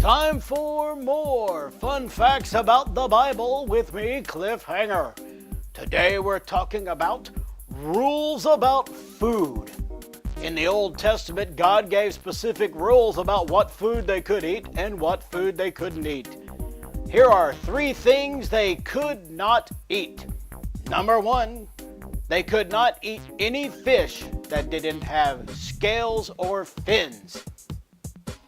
Time for more fun facts about the Bible with me, Cliffhanger. Today we're talking about rules about food. In the Old Testament, God gave specific rules about what food they could eat and what food they couldn't eat. Here are 3 things they could not eat. Number 1, they could not eat any fish that didn't have scales or fins.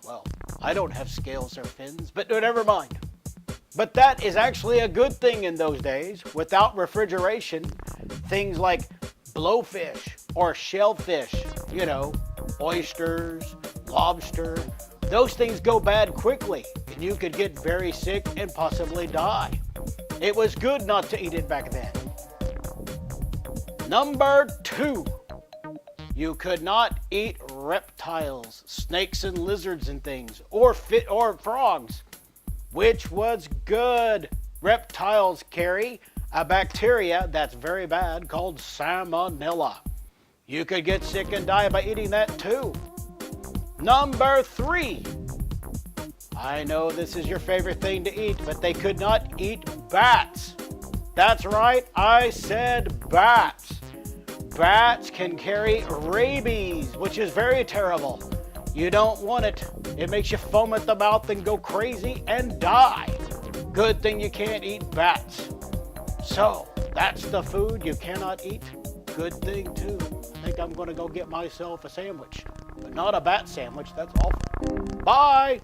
Well, I don't have scales or fins, but never mind. But that is actually a good thing in those days. Without refrigeration, things like blowfish or shellfish, oysters, lobster, those things go bad quickly and you could get very sick and possibly die. It was good not to eat it back then. Number 2. You could not eat reptiles, snakes and lizards and things, or frogs, which was good. Reptiles carry a bacteria that's very bad called salmonella. You could get sick and die by eating that too. Number 3. I know this is your favorite thing to eat, but they could not eat bats. That's right, I said bats. Bats can carry rabies, which is very terrible. You don't want it. It makes you foam at the mouth and go crazy and die. Good thing you can't eat bats. So, that's the food you cannot eat. Good thing too. I think I'm going to go get myself a sandwich. But not a bat sandwich, that's awful. Bye!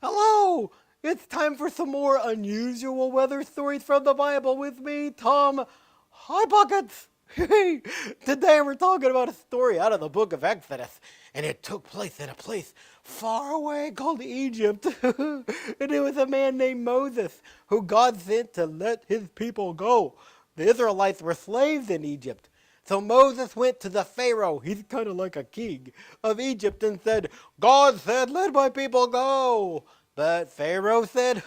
Hello! It's time for some more unusual weather stories from the Bible with me, Tom High Buckets. Today we're talking about a story out of the book of Exodus, and it took place in a place far away called Egypt. And it was a man named Moses who God sent to let his people go. The Israelites were slaves in Egypt. So Moses went to the Pharaoh, he's kind of like a king of Egypt, and said, God said, let my people go. But Pharaoh said,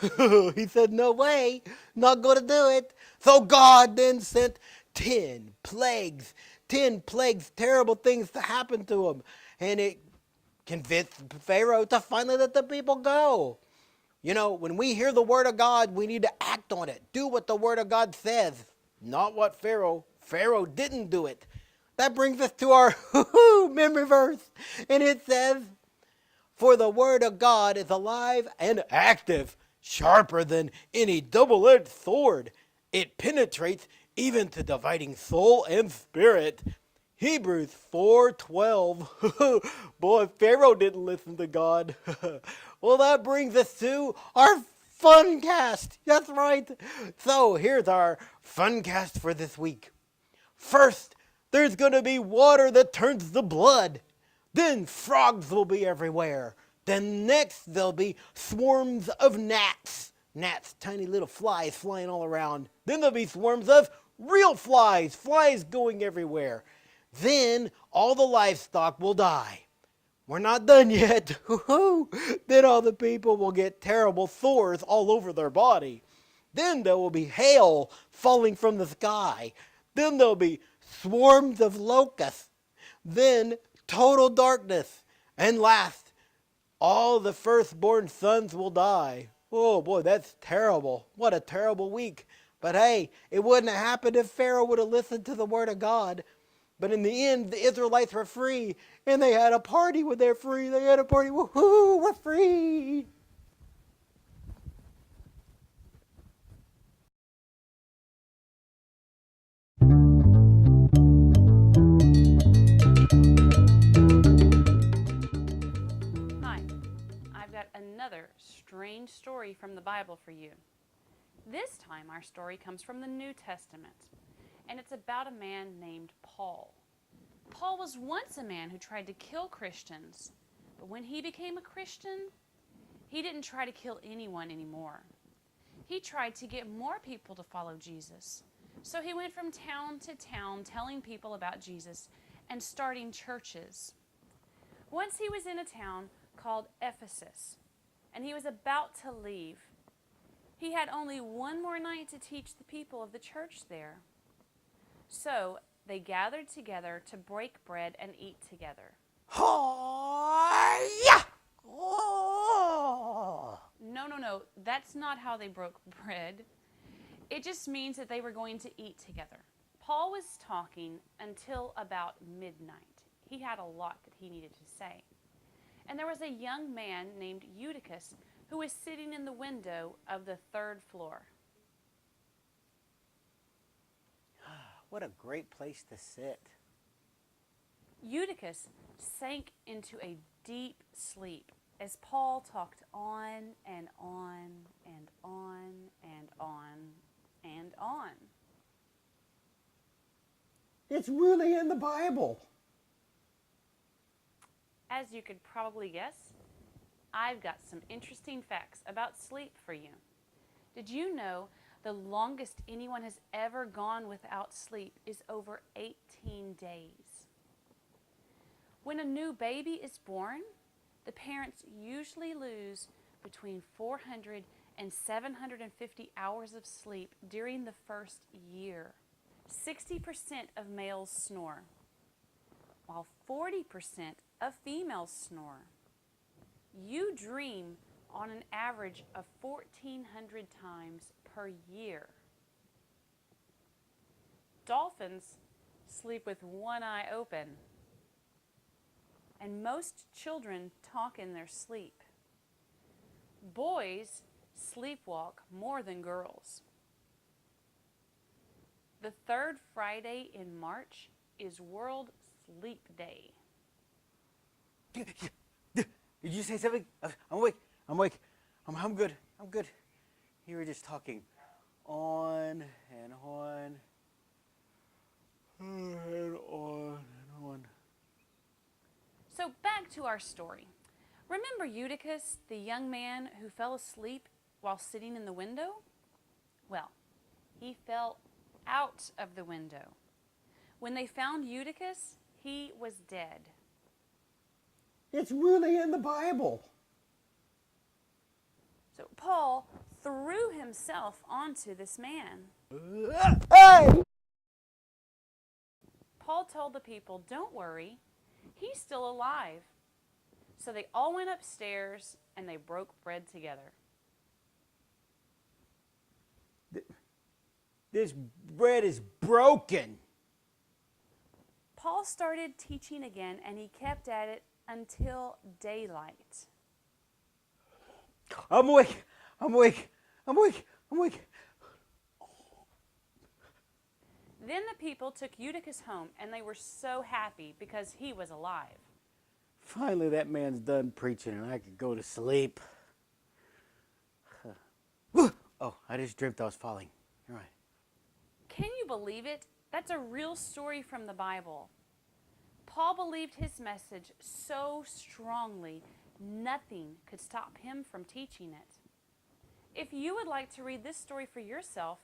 he said, no way, not going to do it. So God then sent 10 plagues, terrible things to happen to him. And it convinced Pharaoh to finally let the people go. When we hear the word of God, we need to act on it. Do what the word of God says, not what Pharaoh didn't do it. That brings us to our memory verse. And it says, for the word of God is alive and active, sharper than any double-edged sword. It penetrates even to dividing soul and spirit. Hebrews 4:12. Boy, Pharaoh didn't listen to God. Well, that brings us to our fun cast. That's right. So here's our fun cast for this week. First, there's going to be water that turns to blood. Then frogs will be everywhere. Then next there'll be swarms of gnats. Gnats, tiny little flies flying all around. Then there'll be swarms of real flies going everywhere. Then all the livestock will die. We're not done yet. Then all the people will get terrible sores all over their body. Then there will be hail falling from the sky. Then there'll be swarms of locusts. Then total darkness. And last, all the firstborn sons will die. Oh boy, that's terrible. What a terrible week. But hey, it wouldn't have happened if Pharaoh would have listened to the word of God. But in the end, the Israelites were free. And they had a party when they're free. They had a party. Woohoo, we're free. Another strange story from the Bible for you. This time our story comes from the New Testament, and it's about a man named Paul. Paul was once a man who tried to kill Christians, but when he became a Christian, he didn't try to kill anyone anymore. He tried to get more people to follow Jesus. So he went from town to town telling people about Jesus and starting churches. Once he was in a town called Ephesus, and he was about to leave. He had only one more night to teach the people of the church there. So they gathered together to break bread and eat together. Aww, Hi-ya! Oh. No, that's not how they broke bread. It just means that they were going to eat together. Paul was talking until about midnight. He had a lot that he needed to say. And there was a young man named Eutychus who was sitting in the window of the third floor. What a great place to sit. Eutychus sank into a deep sleep as Paul talked on and on and on and on and on. It's really in the Bible. As you could probably guess, I've got some interesting facts about sleep for you. Did you know the longest anyone has ever gone without sleep is over 18 days? When a new baby is born, the parents usually lose between 400 and 750 hours of sleep during the first year. 60% of males snore, while 40% of females snore. You dream on an average of 1,400 times per year. Dolphins sleep with one eye open, and most children talk in their sleep. Boys sleepwalk more than girls. The third Friday in March is World Sleep Day. Did you say something? I'm awake. I'm good. You were just talking on and on and on and on. So back to our story. Remember Eutychus, the young man who fell asleep while sitting in the window? Well, he fell out of the window. When they found Eutychus, he was dead. It's really in the Bible. So Paul threw himself onto this man. Hey! Paul told the people, "Don't worry, he's still alive." So they all went upstairs and they broke bread together. This bread is broken. Paul started teaching again and he kept at it until daylight. I'm awake. Then the people took Eutychus home and they were so happy because he was alive. Finally, that man's done preaching and I could go to sleep. Oh, I just dreamt I was falling. You're right. Can you believe it? That's a real story from the Bible. Paul believed his message so strongly, nothing could stop him from teaching it. If you would like to read this story for yourself,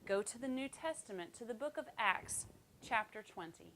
go to the New Testament, to the book of Acts, chapter 20.